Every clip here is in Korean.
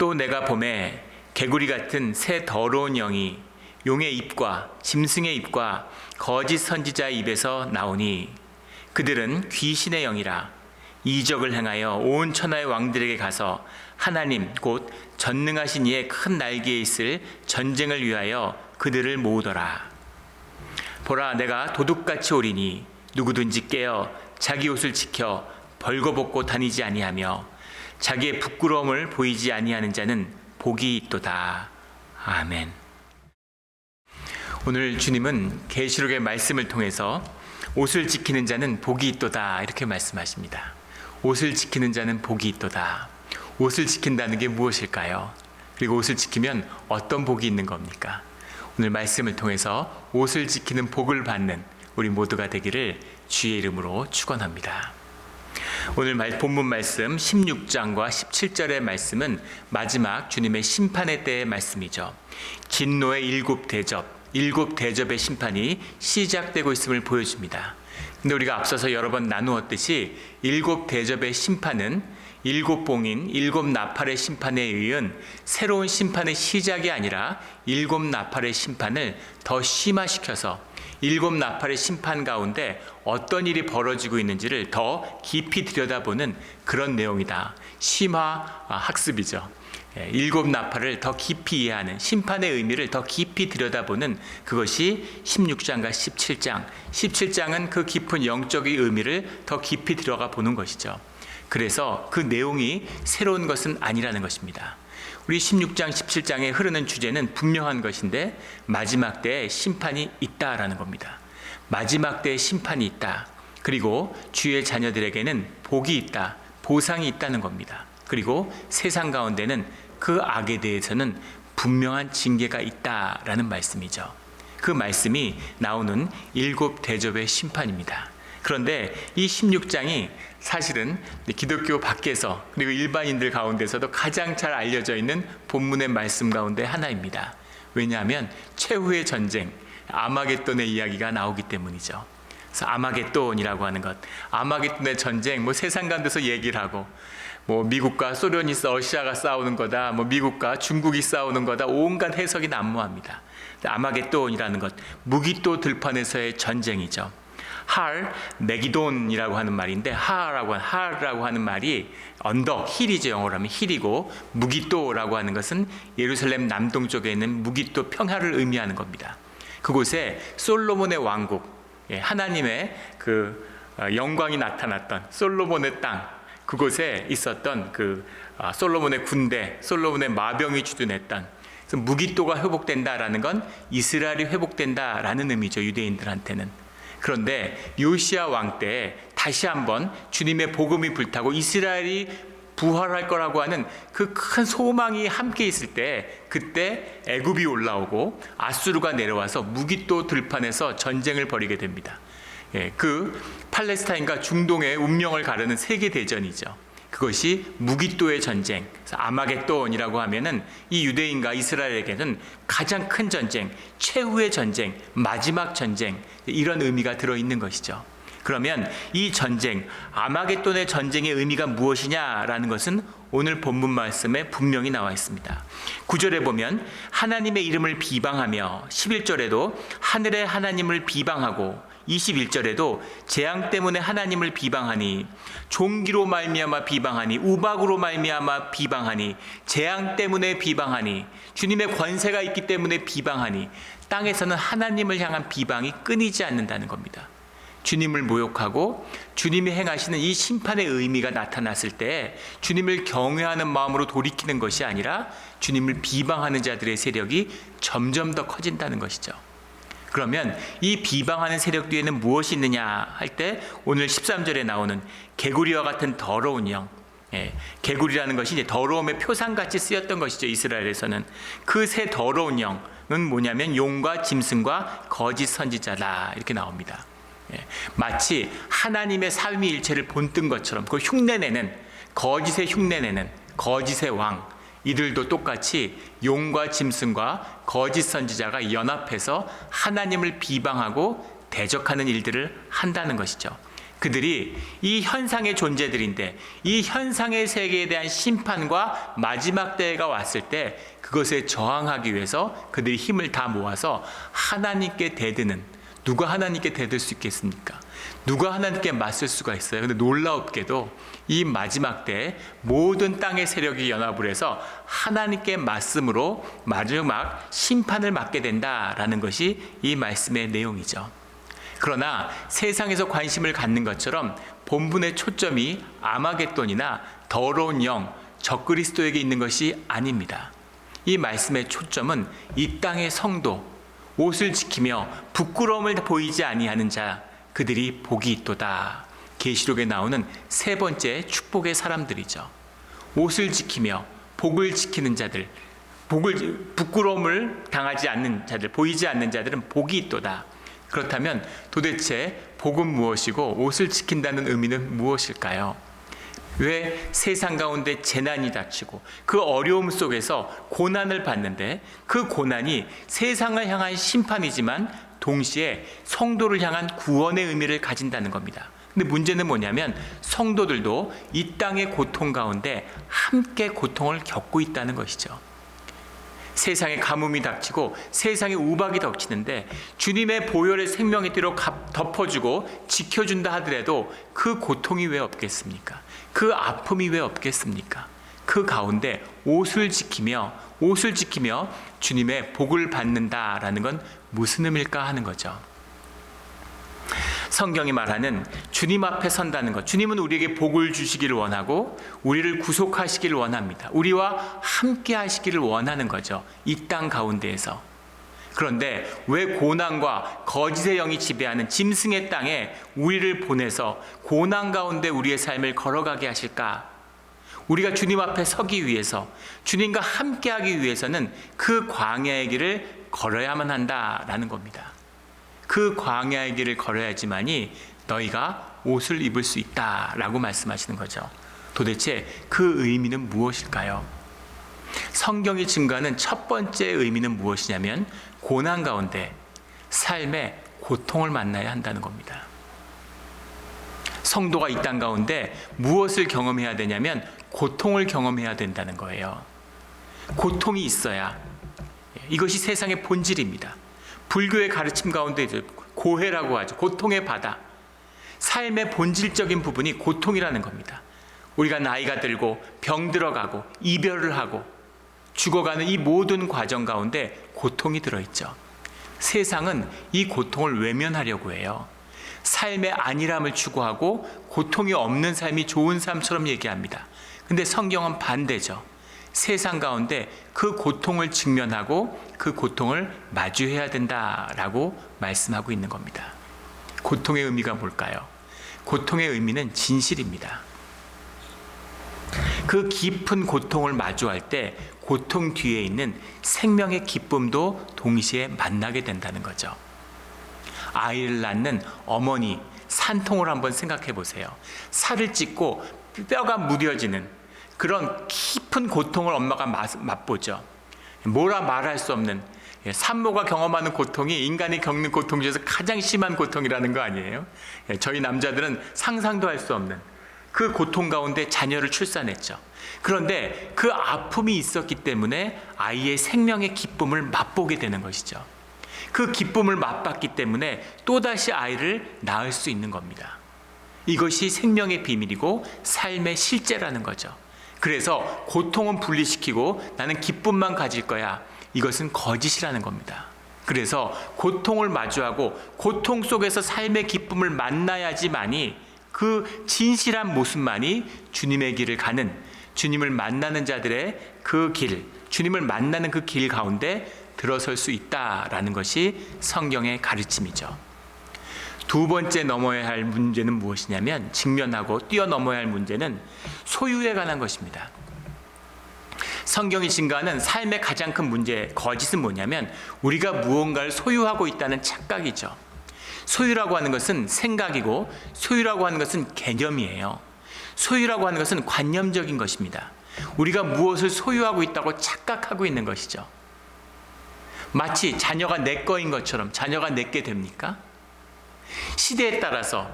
또 내가 보매 개구리 같은 새 더러운 영이 용의 입과 짐승의 입과 거짓 선지자의 입에서 나오니 그들은 귀신의 영이라 이적을 행하여 온 천하의 왕들에게 가서 하나님 곧 전능하신 이의 큰 날개에 있을 전쟁을 위하여 그들을 모으더라. 보라, 내가 도둑같이 오리니 누구든지 깨어 자기 옷을 지켜 벌거벗고 다니지 아니하며 자기의 부끄러움을 보이지 아니하는 자는 복이 있도다. 아멘. 오늘 주님은 계시록의 말씀을 통해서 옷을 지키는 자는 복이 있도다 이렇게 말씀하십니다. 옷을 지키는 자는 복이 있도다. 옷을 지킨다는 게 무엇일까요? 그리고 옷을 지키면 어떤 복이 있는 겁니까? 오늘 말씀을 통해서 옷을 지키는 복을 받는 우리 모두가 되기를 주의 이름으로 축원합니다. 오늘 본문 말씀 16장과 17절의 말씀은 마지막 주님의 심판의 때의 말씀이죠. 진노의 일곱 대접의 심판이 시작되고 있음을 보여줍니다. 근데 우리가 앞서서 여러 번 나누었듯이 일곱 대접의 심판은 일곱 봉인, 일곱 나팔의 심판에 의한 새로운 심판의 시작이 아니라 일곱 나팔의 심판을 더 심화시켜서 일곱 나팔의 심판 가운데 어떤 일이 벌어지고 있는지를 더 깊이 들여다보는 그런 내용이다. 심화 학습이죠. 일곱 나팔을 더 깊이 이해하는 심판의 의미를 더 깊이 들여다보는 그것이 16장과 17장. 17장은 그 깊은 영적인 의미를 더 깊이 들어가 보는 것이죠. 그래서 그 내용이 새로운 것은 아니라는 것입니다. 우리 16장, 17장에 흐르는 주제는 분명한 것인데 마지막 때에 심판이 있다라는 겁니다. 마지막 때에 심판이 있다. 그리고 주의 자녀들에게는 복이 있다. 보상이 있다는 겁니다. 그리고 세상 가운데는 그 악에 대해서는 분명한 징계가 있다라는 말씀이죠. 그 말씀이 나오는 일곱 대접의 심판입니다. 그런데 이 16장이 사실은 기독교 밖에서 그리고 일반인들 가운데서도 가장 잘 알려져 있는 본문의 말씀 가운데 하나입니다. 왜냐하면 최후의 전쟁, 아마겟돈의 이야기가 나오기 때문이죠. 그래서 아마겟돈이라고 하는 것, 아마겟돈의 전쟁, 세상 가운데서 얘기를 하고 미국과 소련이 러시아가 싸우는 거다, 미국과 중국이 싸우는 거다, 온갖 해석이 난무합니다. 아마겟돈이라는 것, 무기또 들판에서의 전쟁이죠. 메기돈이라고 하는 말인데 하라고 하는 말이 언덕, 힐이죠. 영어로 하면 힐이고 무기또라고 하는 것은 예루살렘 남동쪽에 있는 무기또 평야를 의미하는 겁니다. 그곳에 솔로몬의 왕국, 하나님의 그 영광이 나타났던 솔로몬의 땅, 그곳에 있었던 그 솔로몬의 군대, 솔로몬의 마병이 주둔했던, 그래서 무기또가 회복된다라는 건 이스라엘이 회복된다라는 의미죠. 유대인들한테는. 그런데 요시야 왕 때 다시 한번 주님의 복음이 불타고 이스라엘이 부활할 거라고 하는 그 큰 소망이 함께 있을 때, 그때 애굽이 올라오고 아수르가 내려와서 무기또 들판에서 전쟁을 벌이게 됩니다. 그 팔레스타인과 중동의 운명을 가르는 세계 대전이죠. 그것이 무기또의 전쟁, 아마겟돈이라고 하면은 이 유대인과 이스라엘에게는 가장 큰 전쟁, 최후의 전쟁, 마지막 전쟁, 이런 의미가 들어있는 것이죠. 그러면 이 전쟁, 아마겟돈의 전쟁의 의미가 무엇이냐라는 것은 오늘 본문 말씀에 분명히 나와 있습니다. 9절에 보면 하나님의 이름을 비방하며, 11절에도 하늘의 하나님을 비방하고, 21절에도 재앙 때문에 하나님을 비방하니, 종기로 말미암아 비방하니, 우박으로 말미암아 비방하니, 재앙 때문에 비방하니, 주님의 권세가 있기 때문에 비방하니, 땅에서는 하나님을 향한 비방이 끊이지 않는다는 겁니다. 주님을 모욕하고 주님이 행하시는 이 심판의 의미가 나타났을 때 주님을 경외하는 마음으로 돌이키는 것이 아니라 주님을 비방하는 자들의 세력이 점점 더 커진다는 것이죠. 그러면 이 비방하는 세력 뒤에는 무엇이 있느냐 할 때 오늘 13절에 나오는 개구리와 같은 더러운 영, 개구리라는 것이 이제 더러움의 표상같이 쓰였던 것이죠. 이스라엘에서는 그 새 더러운 영은 뭐냐면 용과 짐승과 거짓 선지자다 이렇게 나옵니다. 마치 하나님의 삼위일체를 본뜬 것처럼 그걸 흉내내는, 거짓의 흉내내는 거짓의 왕, 이들도 똑같이 용과 짐승과 거짓 선지자가 연합해서 하나님을 비방하고 대적하는 일들을 한다는 것이죠. 그들이 이 현상의 존재들인데 이 현상의 세계에 대한 심판과 마지막 때가 왔을 때 그것에 저항하기 위해서 그들이 힘을 다 모아서 하나님께 대드는, 누가 하나님께 대들 수 있겠습니까? 누가 하나님께 맞설 수가 있어요? 근데 놀라웠게도 이 마지막 때 모든 땅의 세력이 연합을 해서 하나님께 맞음으로 마지막 심판을 받게 된다라는 것이 이 말씀의 내용이죠. 그러나 세상에서 관심을 갖는 것처럼 본문의 초점이 아마겟돈이나 더러운 영, 적그리스도에게 있는 것이 아닙니다. 이 말씀의 초점은 이 땅의 성도, 옷을 지키며 부끄러움을 보이지 아니하는 자, 그들이 복이 있도다. 계시록에 나오는 세 번째 축복의 사람들이죠. 옷을 지키며 복을 지키는 자들, 부끄러움을 당하지 않는 자들, 보이지 않는 자들은 복이 있도다. 그렇다면 도대체 복은 무엇이고 옷을 지킨다는 의미는 무엇일까요? 왜 세상 가운데 재난이 닥치고 그 어려움 속에서 고난을 받는데 그 고난이 세상을 향한 심판이지만 동시에 성도를 향한 구원의 의미를 가진다는 겁니다. 근데 문제는 뭐냐면 성도들도 이 땅의 고통 가운데 함께 고통을 겪고 있다는 것이죠. 세상에 가뭄이 닥치고 세상에 우박이 닥치는데 주님의 보혈의 생명의 띠로 덮어주고 지켜준다 하더라도 그 고통이 왜 없겠습니까? 그 아픔이 왜 없겠습니까? 그 가운데 옷을 지키며 주님의 복을 받는다라는 건 무슨 의미일까 하는 거죠. 성경이 말하는 주님 앞에 선다는 것, 주님은 우리에게 복을 주시기를 원하고 우리를 구속하시기를 원합니다. 우리와 함께 하시기를 원하는 거죠. 이 땅 가운데에서. 그런데 왜 고난과 거짓의 영이 지배하는 짐승의 땅에 우리를 보내서 고난 가운데 우리의 삶을 걸어가게 하실까? 우리가 주님 앞에 서기 위해서, 주님과 함께 하기 위해서는 그 광야의 길을 걸어야만 한다라는 겁니다. 그 광야의 길을 걸어야지만이 너희가 옷을 입을 수 있다라고 말씀하시는 거죠. 도대체 그 의미는 무엇일까요? 성경이 증거하는 첫 번째 의미는 무엇이냐면 고난 가운데 삶의 고통을 만나야 한다는 겁니다. 성도가 이 땅 가운데 무엇을 경험해야 되냐면 고통을 경험해야 된다는 거예요. 고통이 있어야, 이것이 세상의 본질입니다. 불교의 가르침 가운데 고해라고 하죠. 고통의 바다. 삶의 본질적인 부분이 고통이라는 겁니다. 우리가 나이가 들고 병 들어가고 이별을 하고 죽어가는 이 모든 과정 가운데 고통이 들어있죠. 세상은 이 고통을 외면하려고 해요. 삶의 안일함을 추구하고 고통이 없는 삶이 좋은 삶처럼 얘기합니다. 근데 성경은 반대죠. 세상 가운데 그 고통을 직면하고 그 고통을 마주해야 된다라고 말씀하고 있는 겁니다. 고통의 의미가 뭘까요? 고통의 의미는 진실입니다. 그 깊은 고통을 마주할 때 고통 뒤에 있는 생명의 기쁨도 동시에 만나게 된다는 거죠. 아이를 낳는 어머니 산통을 한번 생각해 보세요. 살을 찢고 뼈가 무뎌지는 그런 깊은 고통을 엄마가 맛보죠. 뭐라 말할 수 없는, 산모가 경험하는 고통이 인간이 겪는 고통 중에서 가장 심한 고통이라는 거 아니에요? 저희 남자들은 상상도 할 수 없는 그 고통 가운데 자녀를 출산했죠. 그런데 그 아픔이 있었기 때문에 아이의 생명의 기쁨을 맛보게 되는 것이죠. 그 기쁨을 맛봤기 때문에 또다시 아이를 낳을 수 있는 겁니다. 이것이 생명의 비밀이고 삶의 실제라는 거죠. 그래서 고통은 분리시키고 나는 기쁨만 가질 거야. 이것은 거짓이라는 겁니다. 그래서 고통을 마주하고 고통 속에서 삶의 기쁨을 만나야지만이 그 진실한 모습만이 주님의 길을 가는, 주님을 만나는 자들의 그 길, 주님을 만나는 그 길 가운데 들어설 수 있다라는 것이 성경의 가르침이죠. 두 번째 넘어야 할 문제는 무엇이냐면, 직면하고 뛰어넘어야 할 문제는 소유에 관한 것입니다. 성경이 증거하는 삶의 가장 큰 문제, 거짓은 뭐냐면 우리가 무언가를 소유하고 있다는 착각이죠. 소유라고 하는 것은 생각이고 소유라고 하는 것은 개념이에요. 소유라고 하는 것은 관념적인 것입니다. 우리가 무엇을 소유하고 있다고 착각하고 있는 것이죠. 마치 자녀가 내 거인 것처럼 자녀가 내게 됩니까? 시대에 따라서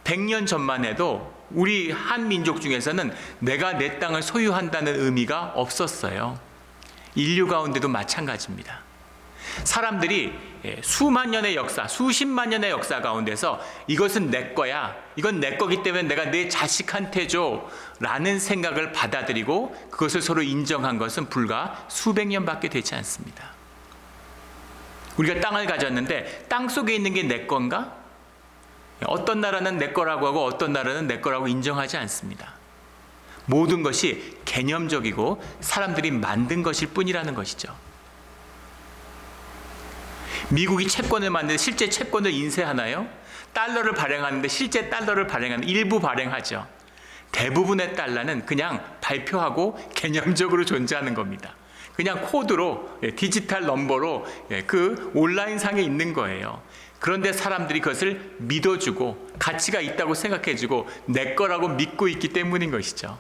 100년 전만 해도 우리 한민족 중에서는 내가 내 땅을 소유한다는 의미가 없었어요. 인류 가운데도 마찬가지입니다. 사람들이 수만 년의 역사, 수십만 년의 역사 가운데서 이것은 내 거야, 이건 내 거기 때문에 내가 내 자식한테 줘 라는 생각을 받아들이고 그것을 서로 인정한 것은 불과 수백 년밖에 되지 않습니다. 우리가 땅을 가졌는데 땅 속에 있는 게 내 건가? 어떤 나라는 내 거라고 하고 어떤 나라는 내 거라고 인정하지 않습니다. 모든 것이 개념적이고 사람들이 만든 것일 뿐이라는 것이죠. 미국이 채권을 만드는데 실제 채권을 인쇄하나요? 달러를 발행하는데 실제 달러를 발행하는, 일부 발행하죠. 대부분의 달러는 그냥 발표하고 개념적으로 존재하는 겁니다. 그냥 코드로, 디지털 넘버로 그 온라인상에 있는 거예요. 그런데 사람들이 그것을 믿어주고 가치가 있다고 생각해주고 내 거라고 믿고 있기 때문인 것이죠.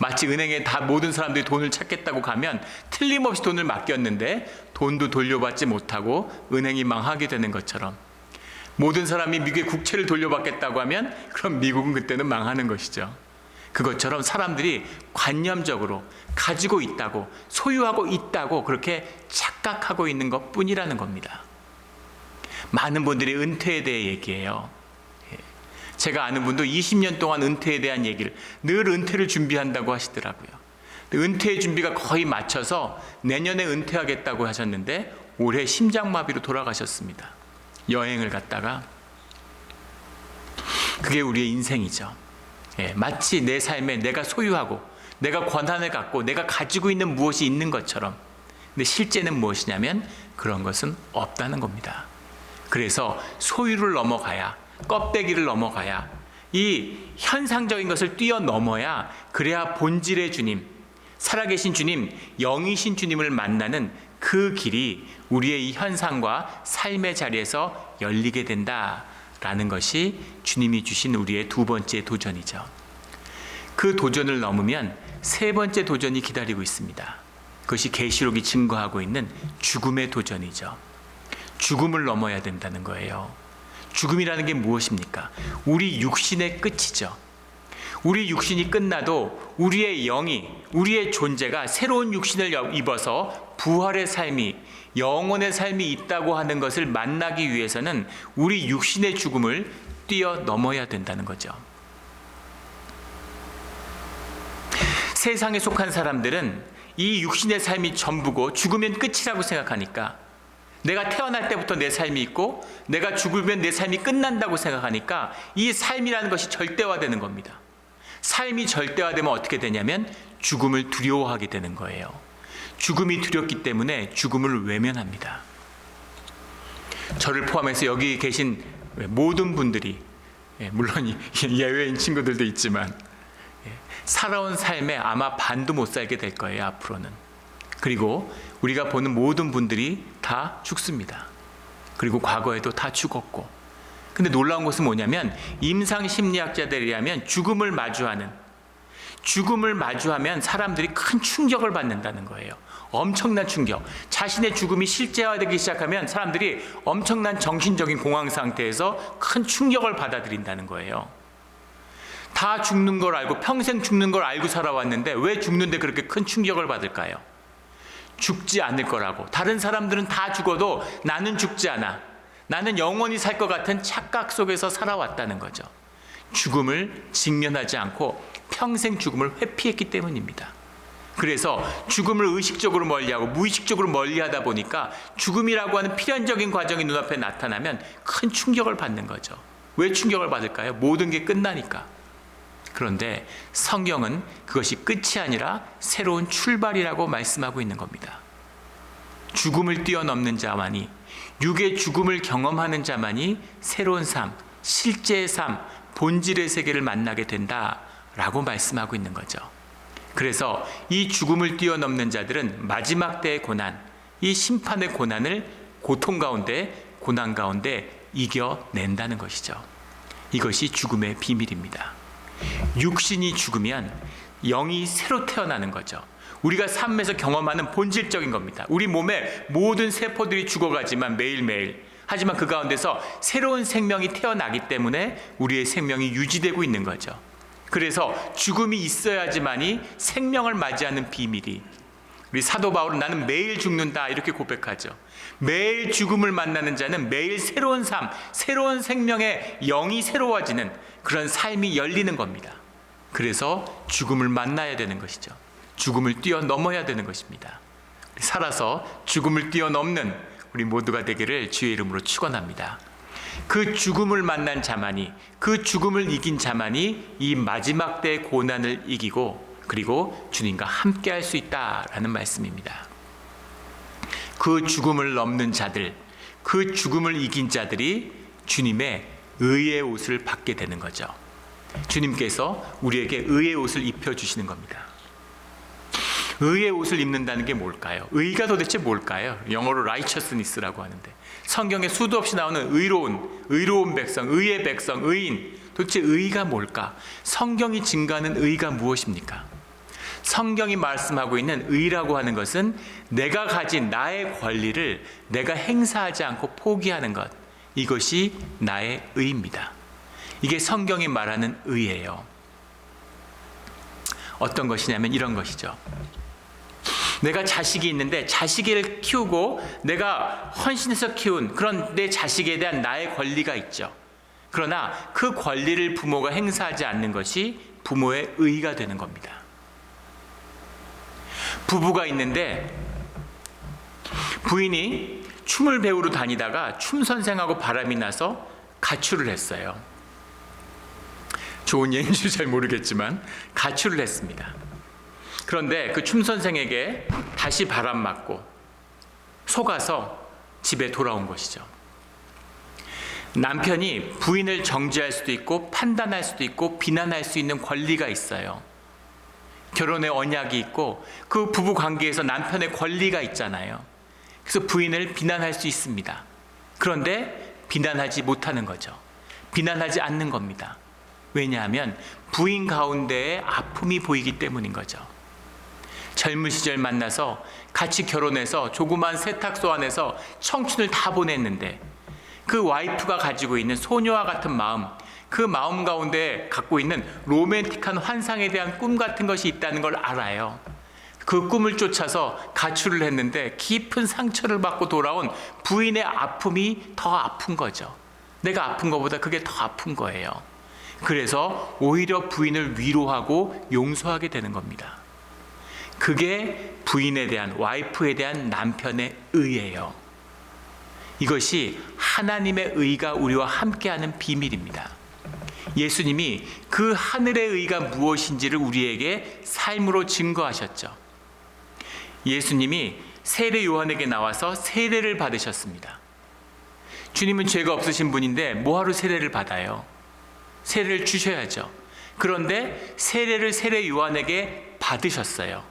마치 은행에 다 모든 사람들이 돈을 찾겠다고 가면 틀림없이 돈을 맡겼는데 돈도 돌려받지 못하고 은행이 망하게 되는 것처럼, 모든 사람이 미국의 국채를 돌려받겠다고 하면 그럼 미국은 그때는 망하는 것이죠. 그것처럼 사람들이 관념적으로 가지고 있다고, 소유하고 있다고 그렇게 착각하고 있는 것뿐이라는 겁니다. 많은 분들이 은퇴에 대해 얘기해요. 제가 아는 분도 20년 동안 은퇴에 대한 얘기를, 늘 은퇴를 준비한다고 하시더라고요. 은퇴의 준비가 거의 마쳐서 내년에 은퇴하겠다고 하셨는데 올해 심장마비로 돌아가셨습니다. 여행을 갔다가. 그게 우리의 인생이죠. 마치 내 삶에 내가 소유하고 내가 권한을 갖고 내가 가지고 있는 무엇이 있는 것처럼, 근데 실제는 무엇이냐면 그런 것은 없다는 겁니다. 그래서 소유를 넘어가야, 껍데기를 넘어가야, 이 현상적인 것을 뛰어넘어야, 그래야 본질의 주님, 살아계신 주님, 영이신 주님을 만나는 그 길이 우리의 이 현상과 삶의 자리에서 열리게 된다라는 것이 주님이 주신 우리의 두 번째 도전이죠. 그 도전을 넘으면 세 번째 도전이 기다리고 있습니다. 그것이 계시록이 증거하고 있는 죽음의 도전이죠. 죽음을 넘어야 된다는 거예요. 죽음이라는 게 무엇입니까? 우리 육신의 끝이죠. 우리 육신이 끝나도 우리의 영이, 우리의 존재가 새로운 육신을 입어서 부활의 삶이, 영원의 삶이 있다고 하는 것을 만나기 위해서는 우리 육신의 죽음을 뛰어넘어야 된다는 거죠. 세상에 속한 사람들은 이 육신의 삶이 전부고 죽으면 끝이라고 생각하니까, 내가 태어날 때부터 내 삶이 있고 내가 죽으면 내 삶이 끝난다고 생각하니까 이 삶이라는 것이 절대화되는 겁니다. 삶이 절대화되면 어떻게 되냐면 죽음을 두려워하게 되는 거예요. 죽음이 두렵기 때문에 죽음을 외면합니다. 저를 포함해서 여기 계신 모든 분들이, 물론 예외인 친구들도 있지만, 살아온 삶에 아마 반도 못 살게 될 거예요, 앞으로는. 그리고 우리가 보는 모든 분들이 다 죽습니다. 그리고 과거에도 다 죽었고. 근데 놀라운 것은 뭐냐면 임상심리학자들에 의하면 죽음을 마주하면 사람들이 큰 충격을 받는다는 거예요. 엄청난 충격. 자신의 죽음이 실제화되기 시작하면 사람들이 엄청난 정신적인 공황 상태에서 큰 충격을 받아들인다는 거예요. 다 죽는 걸 알고, 평생 죽는 걸 알고 살아왔는데 왜 죽는데 그렇게 큰 충격을 받을까요? 죽지 않을 거라고. 다른 사람들은 다 죽어도 나는 죽지 않아, 나는 영원히 살 것 같은 착각 속에서 살아왔다는 거죠. 죽음을 직면하지 않고 평생 죽음을 회피했기 때문입니다. 그래서 죽음을 의식적으로 멀리하고 무의식적으로 멀리하다 보니까 죽음이라고 하는 필연적인 과정이 눈앞에 나타나면 큰 충격을 받는 거죠. 왜 충격을 받을까요? 모든 게 끝나니까. 그런데 성경은 그것이 끝이 아니라 새로운 출발이라고 말씀하고 있는 겁니다. 죽음을 뛰어넘는 자만이, 육의 죽음을 경험하는 자만이 새로운 삶, 실제의 삶, 본질의 세계를 만나게 된다라고 말씀하고 있는 거죠. 그래서 이 죽음을 뛰어넘는 자들은 마지막 때의 고난, 이 심판의 고난을 고통 가운데, 고난 가운데 이겨낸다는 것이죠. 이것이 죽음의 비밀입니다. 육신이 죽으면 영이 새로 태어나는 거죠. 우리가 삶에서 경험하는 본질적인 겁니다. 우리 몸의 모든 세포들이 죽어가지만 매일매일 하지만 그 가운데서 새로운 생명이 태어나기 때문에 우리의 생명이 유지되고 있는 거죠. 그래서 죽음이 있어야지만이 생명을 맞이하는 비밀이, 우리 사도 바울은 나는 매일 죽는다 이렇게 고백하죠. 매일 죽음을 만나는 자는 매일 새로운 삶, 새로운 생명의 영이 새로워지는 그런 삶이 열리는 겁니다. 그래서 죽음을 만나야 되는 것이죠. 죽음을 뛰어넘어야 되는 것입니다. 살아서 죽음을 뛰어넘는 우리 모두가 되기를 주의 이름으로 축원합니다. 그 죽음을 만난 자만이, 그 죽음을 이긴 자만이 이 마지막 때의 고난을 이기고 그리고 주님과 함께 할 수 있다라는 말씀입니다. 그 죽음을 넘는 자들, 그 죽음을 이긴 자들이 주님의 의의 옷을 받게 되는 거죠. 주님께서 우리에게 의의 옷을 입혀주시는 겁니다. 의의 옷을 입는다는 게 뭘까요? 의가 도대체 뭘까요? 영어로 righteousness라고 하는데, 성경에 수도 없이 나오는 의로운 백성, 의의 백성, 의인, 도대체 의가 뭘까? 성경이 증거하는 의가 무엇입니까? 성경이 말씀하고 있는 의라고 하는 것은 내가 가진 나의 권리를 내가 행사하지 않고 포기하는 것, 이것이 나의 의입니다. 이게 성경이 말하는 의예요. 어떤 것이냐면 이런 것이죠. 내가 자식이 있는데 자식을 키우고 내가 헌신해서 키운 그런 내 자식에 대한 나의 권리가 있죠. 그러나 그 권리를 부모가 행사하지 않는 것이 부모의 의가 되는 겁니다. 부부가 있는데 부인이 춤을 배우러 다니다가 춤 선생하고 바람이 나서 가출을 했어요. 좋은 예인지 잘 모르겠지만 가출을 했습니다. 그런데 그 춤 선생에게 다시 바람 맞고 속아서 집에 돌아온 것이죠. 남편이 부인을 정죄할 수도 있고 판단할 수도 있고 비난할 수 있는 권리가 있어요. 결혼의 언약이 있고 그 부부 관계에서 남편의 권리가 있잖아요. 그래서 부인을 비난할 수 있습니다. 그런데 비난하지 못하는 거죠. 비난하지 않는 겁니다. 왜냐하면 부인 가운데에 아픔이 보이기 때문인 거죠. 젊은 시절 만나서 같이 결혼해서 조그만 세탁소 안에서 청춘을 다 보냈는데 그 와이프가 가지고 있는 소녀와 같은 마음, 그 마음 가운데 갖고 있는 로맨틱한 환상에 대한 꿈 같은 것이 있다는 걸 알아요. 그 꿈을 쫓아서 가출을 했는데 깊은 상처를 받고 돌아온 부인의 아픔이 더 아픈 거죠. 내가 아픈 것보다 그게 더 아픈 거예요. 그래서 오히려 부인을 위로하고 용서하게 되는 겁니다. 그게 부인에 대한, 와이프에 대한 남편의 의예요. 이것이 하나님의 의가 우리와 함께하는 비밀입니다. 예수님이 그 하늘의 의가 무엇인지를 우리에게 삶으로 증거하셨죠. 예수님이 세례 요한에게 나와서 세례를 받으셨습니다. 주님은 죄가 없으신 분인데 뭐하러 세례를 받아요? 세례를 주셔야죠. 그런데 세례를 세례 요한에게 받으셨어요.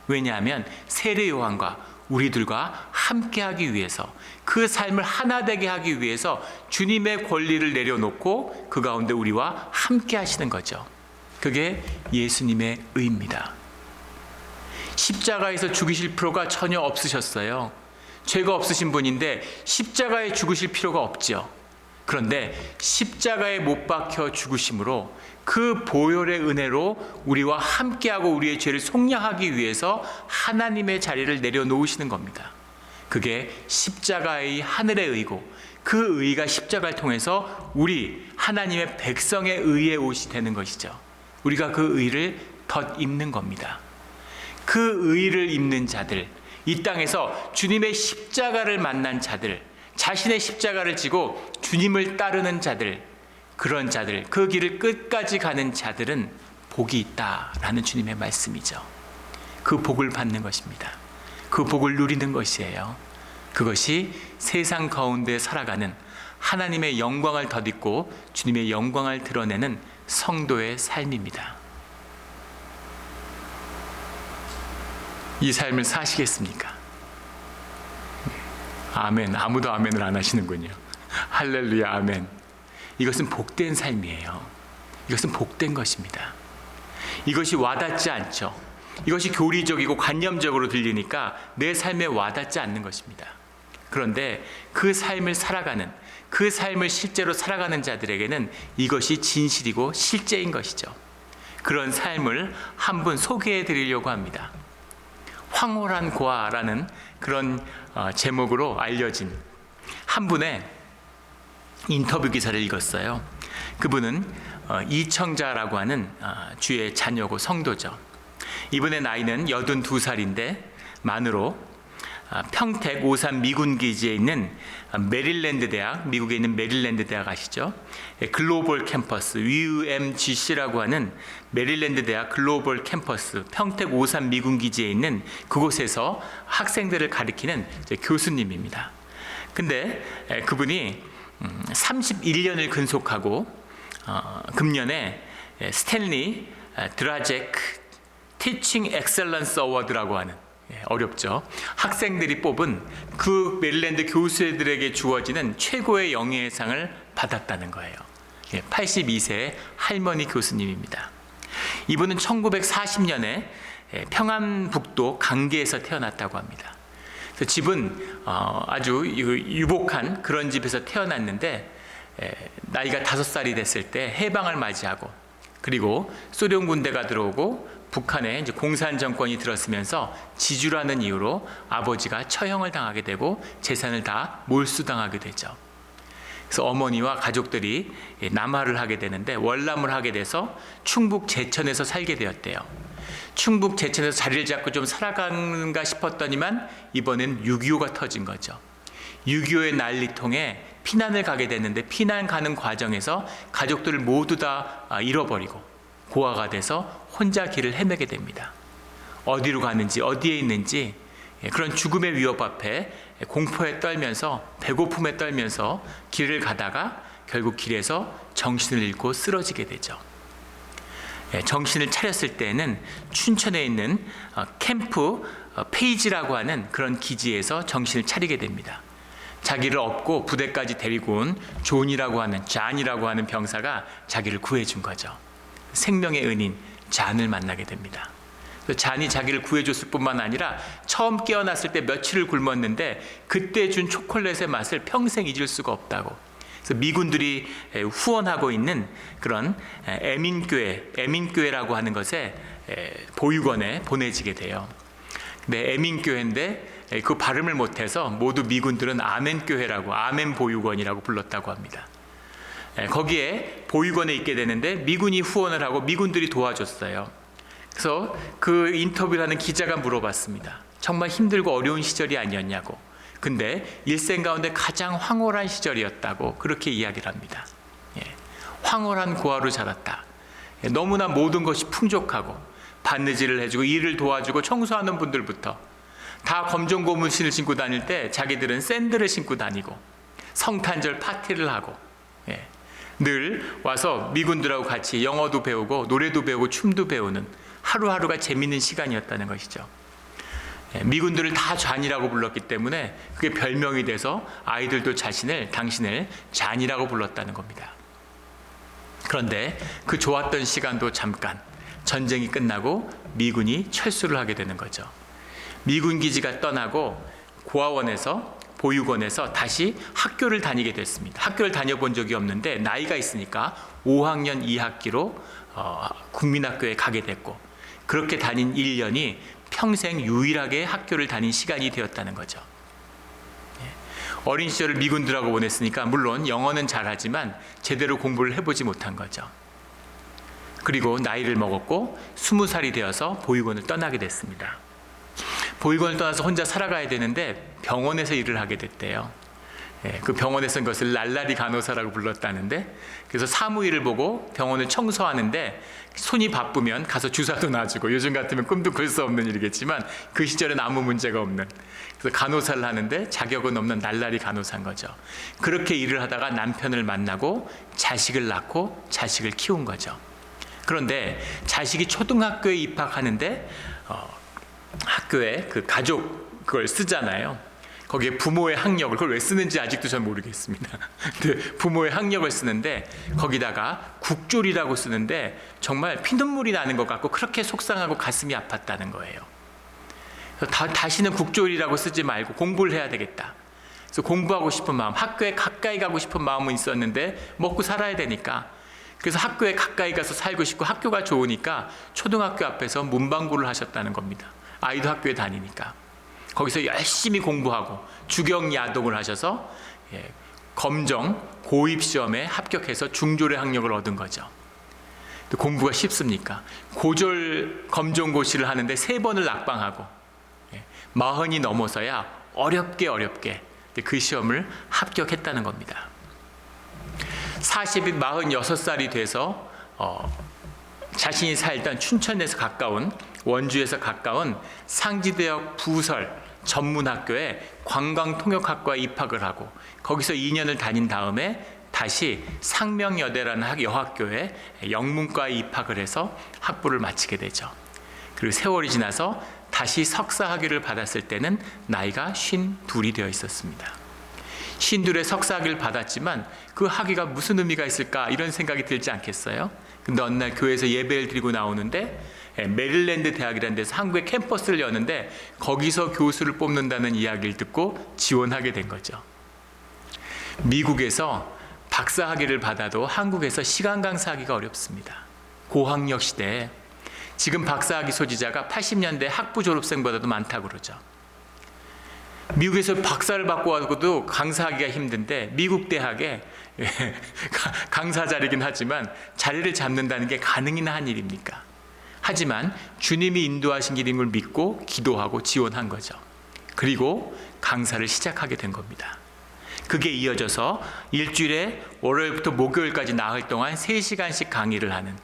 왜냐하면 세례 요한과 우리들과 함께하기 위해서, 그 삶을 하나 되게 하기 위해서 주님의 권리를 내려놓고 그 가운데 우리와 함께 하시는 거죠. 그게 예수님의 의입니다. 십자가에서 죽으실 필요가 전혀 없으셨어요. 죄가 없으신 분인데 십자가에 죽으실 필요가 없죠. 그런데 십자가에 못 박혀 죽으심으로 그 보혈의 은혜로 우리와 함께하고 우리의 죄를 속량하기 위해서 하나님의 자리를 내려놓으시는 겁니다. 그게 십자가의 하늘의 의고, 그 의가 십자가를 통해서 우리 하나님의 백성의 의의 옷이 되는 것이죠. 우리가 그 의를 덧입는 겁니다. 그 의를 입는 자들, 이 땅에서 주님의 십자가를 만난 자들, 자신의 십자가를 지고 주님을 따르는 자들, 그런 자들, 그 길을 끝까지 가는 자들은 복이 있다라는 주님의 말씀이죠. 그 복을 받는 것입니다. 그 복을 누리는 것이에요. 그것이 세상 가운데 살아가는 하나님의 영광을 덧입고 주님의 영광을 드러내는 성도의 삶입니다. 이 삶을 사시겠습니까? 아멘. 아무도 아멘을 안 하시는군요. 할렐루야, 아멘. 이것은 복된 삶이에요. 이것은 복된 것입니다. 이것이 와닿지 않죠. 이것이 교리적이고 관념적으로 들리니까 내 삶에 와닿지 않는 것입니다. 그런데 그 삶을 살아가는, 그 삶을 실제로 살아가는 자들에게는 이것이 진실이고 실제인 것이죠. 그런 삶을 한 분 소개해 드리려고 합니다. 황홀한 고아라는 그런 제목으로 알려진 한 분의 인터뷰 기사를 읽었어요. 그분은 이청자라고 하는 주의 자녀고 성도죠. 이분의 나이는 82살인데 만으로 평택 오산 미군기지에 있는 메릴랜드 대학, 미국에 있는 메릴랜드 대학 아시죠? 글로벌 캠퍼스, UMGC라고 하는 메릴랜드 대학 글로벌 캠퍼스, 평택 오산 미군기지에 있는 그곳에서 학생들을 가리키는 교수님입니다. 근데 그분이 31년을 근속하고 금년에 스탠리 드라제크 티칭 엑셀런스 어워드라고 하는, 어렵죠, 학생들이 뽑은 그 메릴랜드 교수들에게 주어지는 최고의 영예상을 받았다는 거예요. 82세의 할머니 교수님입니다. 이분은 1940년에 평안북도 강계에서 태어났다고 합니다. 그래서 집은 아주 유복한 그런 집에서 태어났는데 나이가 5살이 됐을 때 해방을 맞이하고, 그리고 소련 군대가 들어오고 북한에 이제 공산 정권이 들었으면서 지주라는 이유로 아버지가 처형을 당하게 되고 재산을 다 몰수당하게 되죠. 그래서 어머니와 가족들이 남하를 하게 되는데 월남을 하게 돼서 충북 제천에서 살게 되었대요. 충북 제천에서 자리를 잡고 좀 살아가는가 싶었더니만 이번엔 6.25가 터진 거죠. 6.25의 난리통에 피난을 가게 됐는데 피난 가는 과정에서 가족들을 모두 다 잃어버리고 고아가 돼서 혼자 길을 헤매게 됩니다. 어디로 가는지, 어디에 있는지, 그런 죽음의 위협 앞에 공포에 떨면서, 배고픔에 떨면서 길을 가다가 결국 길에서 정신을 잃고 쓰러지게 되죠. 정신을 차렸을 때는 춘천에 있는 캠프 페이지라고 하는 그런 기지에서 정신을 차리게 됩니다. 자기를 업고 부대까지 데리고 온 잔이라고 하는 병사가 자기를 구해준 거죠. 생명의 은인 잔을 만나게 됩니다. 잔이 자기를 구해줬을 뿐만 아니라 처음 깨어났을 때 며칠을 굶었는데 그때 준 초콜릿의 맛을 평생 잊을 수가 없다고. 그래서 미군들이 후원하고 있는 그런 에민교회라고 하는 것에 보육원에 보내지게 돼요. 근데 에민교회인데 그 발음을 못해서 모두 미군들은 아멘교회라고, 아멘보육원이라고 불렀다고 합니다. 거기에 보육원에 있게 되는데 미군이 후원을 하고 미군들이 도와줬어요. 그래서 그 인터뷰를 하는 기자가 물어봤습니다. 정말 힘들고 어려운 시절이 아니었냐고. 근데 일생 가운데 가장 황홀한 시절이었다고 그렇게 이야기를 합니다. 황홀한 고아로 자랐다. 너무나 모든 것이 풍족하고 바느질을 해주고 일을 도와주고 청소하는 분들부터 다 검정 고무신을 신고 다닐 때 자기들은 샌들을 신고 다니고 성탄절 파티를 하고 늘 와서 미군들하고 같이 영어도 배우고 노래도 배우고 춤도 배우는 하루하루가 재밌는 시간이었다는 것이죠. 미군들을 다 잔이라고 불렀기 때문에 그게 별명이 돼서 아이들도 당신을 잔이라고 불렀다는 겁니다. 그런데 그 좋았던 시간도 잠깐, 전쟁이 끝나고 미군이 철수를 하게 되는 거죠. 미군 기지가 떠나고 고아원에서, 보육원에서 다시 학교를 다니게 됐습니다. 학교를 다녀본 적이 없는데 나이가 있으니까 5학년 2학기로 국민학교에 가게 됐고, 그렇게 다닌 1년이 평생 유일하게 학교를 다닌 시간이 되었다는 거죠. 어린 시절을 미군들하고 보냈으니까 물론 영어는 잘하지만 제대로 공부를 해보지 못한 거죠. 그리고 나이를 먹었고 20살이 되어서 보육원을 떠나게 됐습니다. 보육원을 떠나서 혼자 살아가야 되는데 병원에서 일을 하게 됐대요. 그 병원에서 그것을 날라리 간호사라고 불렀다는데, 그래서 사무일을 보고 병원을 청소하는데 손이 바쁘면 가서 주사도 놔주고, 요즘 같으면 꿈도 꿀 수 없는 일이겠지만 그 시절엔 아무 문제가 없는, 그래서 간호사를 하는데 자격은 없는 날라리 간호사인 거죠. 그렇게 일을 하다가 남편을 만나고 자식을 낳고 자식을 키운 거죠. 그런데 자식이 초등학교에 입학하는데 학교에 그 가족 그걸 쓰잖아요. 거기에 부모의 학력을, 그걸 왜 쓰는지 아직도 잘 모르겠습니다. 근데 부모의 학력을 쓰는데 거기다가 국졸이라고 쓰는데 정말 피눈물이 나는 것 같고 그렇게 속상하고 가슴이 아팠다는 거예요. 다시는 국졸이라고 쓰지 말고 공부를 해야 되겠다. 그래서 공부하고 싶은 마음, 학교에 가까이 가고 싶은 마음은 있었는데 먹고 살아야 되니까, 그래서 학교에 가까이 가서 살고 싶고 학교가 좋으니까 초등학교 앞에서 문방구를 하셨다는 겁니다. 아이도 학교에 다니니까. 거기서 열심히 공부하고 주경야독을 하셔서 검정 고입시험에 합격해서 중졸의 학력을 얻은 거죠. 공부가 쉽습니까? 고졸 검정고시를 하는데 3번을 낙방하고 40이 넘어서야 어렵게 그 시험을 합격했다는 겁니다. 46살이 돼서 자신이 살던 춘천에서 가까운, 원주에서 가까운 상지대역 부설 전문학교에 관광통역학과에 입학을 하고 거기서 2년을 다닌 다음에 다시 상명여대라는 여학교에 영문과에 입학을 해서 학부를 마치게 되죠. 그리고 세월이 지나서 다시 석사학위를 받았을 때는 나이가 52이 되어 있었습니다. 52에 석사학위를 받았지만 그 학위가 무슨 의미가 있을까 이런 생각이 들지 않겠어요? 근데 어느 날 교회에서 예배를 드리고 나오는데 메릴랜드 대학이라는 데서 한국에 캠퍼스를 여는데 거기서 교수를 뽑는다는 이야기를 듣고 지원하게 된 거죠. 미국에서 박사학위를 받아도 한국에서 시간 강사하기가 어렵습니다. 고학력 시대에 지금 박사학위 소지자가 80년대 학부 졸업생보다도 많다고 그러죠. 미국에서 박사를 받고 와서도 강사하기가 힘든데 미국 대학에 강사 자리긴 하지만 자리를 잡는다는 게 가능이나 한 일입니까? 하지만 주님이 인도하신 길인 걸 믿고 기도하고 지원한 거죠. 그리고 강사를 시작하게 된 겁니다. 그게 이어져서 일주일에 월요일부터 목요일까지 나흘 동안 3시간씩 강의를 하는,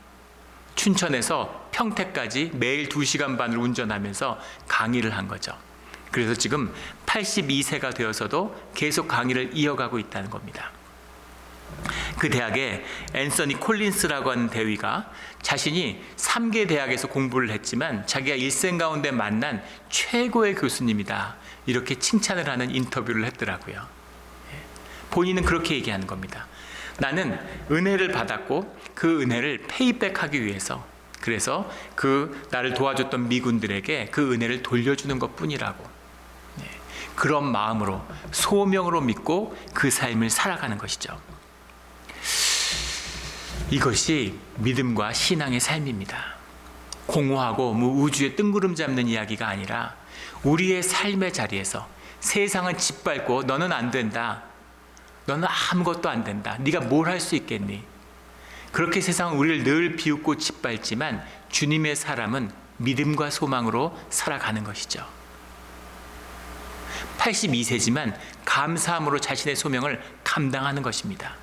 춘천에서 평택까지 매일 2시간 반을 운전하면서 강의를 한 거죠. 그래서 지금 82세가 되어서도 계속 강의를 이어가고 있다는 겁니다. 그 대학에 앤서니 콜린스라고 하는 대위가 자신이 3개 대학에서 공부를 했지만 자기가 일생 가운데 만난 최고의 교수님이다, 이렇게 칭찬을 하는 인터뷰를 했더라고요. 본인은 그렇게 얘기하는 겁니다. 나는 은혜를 받았고 그 은혜를 페이백하기 위해서, 그래서 그 나를 도와줬던 미군들에게 그 은혜를 돌려주는 것뿐이라고, 그런 마음으로 소명으로 믿고 그 삶을 살아가는 것이죠. 이것이 믿음과 신앙의 삶입니다. 공허하고 우주에 뜬구름 잡는 이야기가 아니라 우리의 삶의 자리에서 세상은 짓밟고 너는 안 된다, 너는 아무것도 안 된다, 네가 뭘 할 수 있겠니? 그렇게 세상은 우리를 늘 비웃고 짓밟지만 주님의 사람은 믿음과 소망으로 살아가는 것이죠. 82세지만 감사함으로 자신의 소명을 감당하는 것입니다.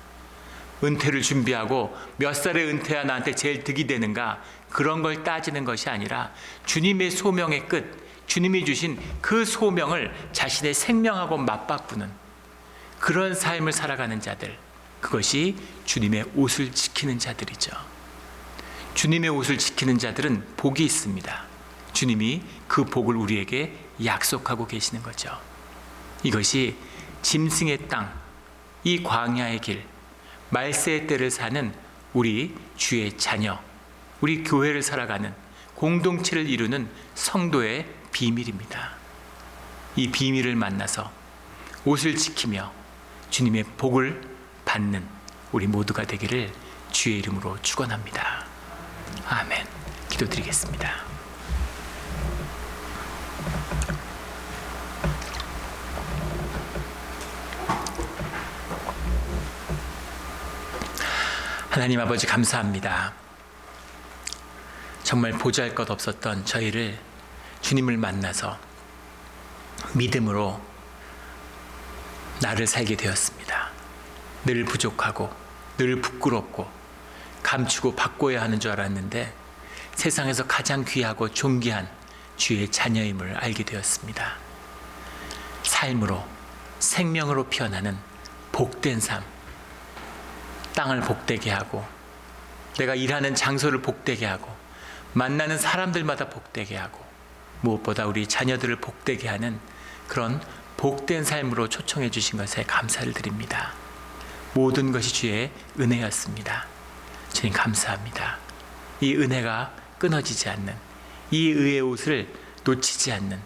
은퇴를 준비하고 몇 살에 은퇴야 나한테 제일 득이 되는가, 그런 걸 따지는 것이 아니라 주님의 소명의 끝, 주님이 주신 그 소명을 자신의 생명하고 맞바꾸는 그런 삶을 살아가는 자들, 그것이 주님의 옷을 지키는 자들이죠. 주님의 옷을 지키는 자들은 복이 있습니다. 주님이 그 복을 우리에게 약속하고 계시는 거죠. 이것이 짐승의 땅, 이 광야의 길, 말세의 때를 사는 우리 주의 자녀, 우리 교회를 살아가는 공동체를 이루는 성도의 비밀입니다. 이 비밀을 만나서 옷을 지키며 주님의 복을 받는 우리 모두가 되기를 주의 이름으로 축원합니다. 아멘. 기도드리겠습니다. 하나님 아버지, 감사합니다. 정말 보잘것 없었던 저희를 주님을 만나서 믿음으로 나를 살게 되었습니다. 늘 부족하고 늘 부끄럽고 감추고 바꿔야 하는 줄 알았는데 세상에서 가장 귀하고 존귀한 주의 자녀임을 알게 되었습니다. 삶으로, 생명으로 피어나는 복된 삶, 땅을 복되게 하고 내가 일하는 장소를 복되게 하고 만나는 사람들마다 복되게 하고 무엇보다 우리 자녀들을 복되게 하는 그런 복된 삶으로 초청해 주신 것에 감사를 드립니다. 모든 것이 주의 은혜였습니다. 주님 감사합니다. 이 은혜가 끊어지지 않는, 이 의의 옷을 놓치지 않는,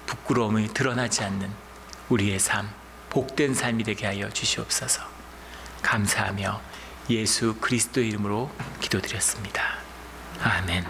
부끄러움이 드러나지 않는 우리의 삶, 복된 삶이 되게 하여 주시옵소서. 감사하며 예수 그리스도의 이름으로 기도드렸습니다. 아멘.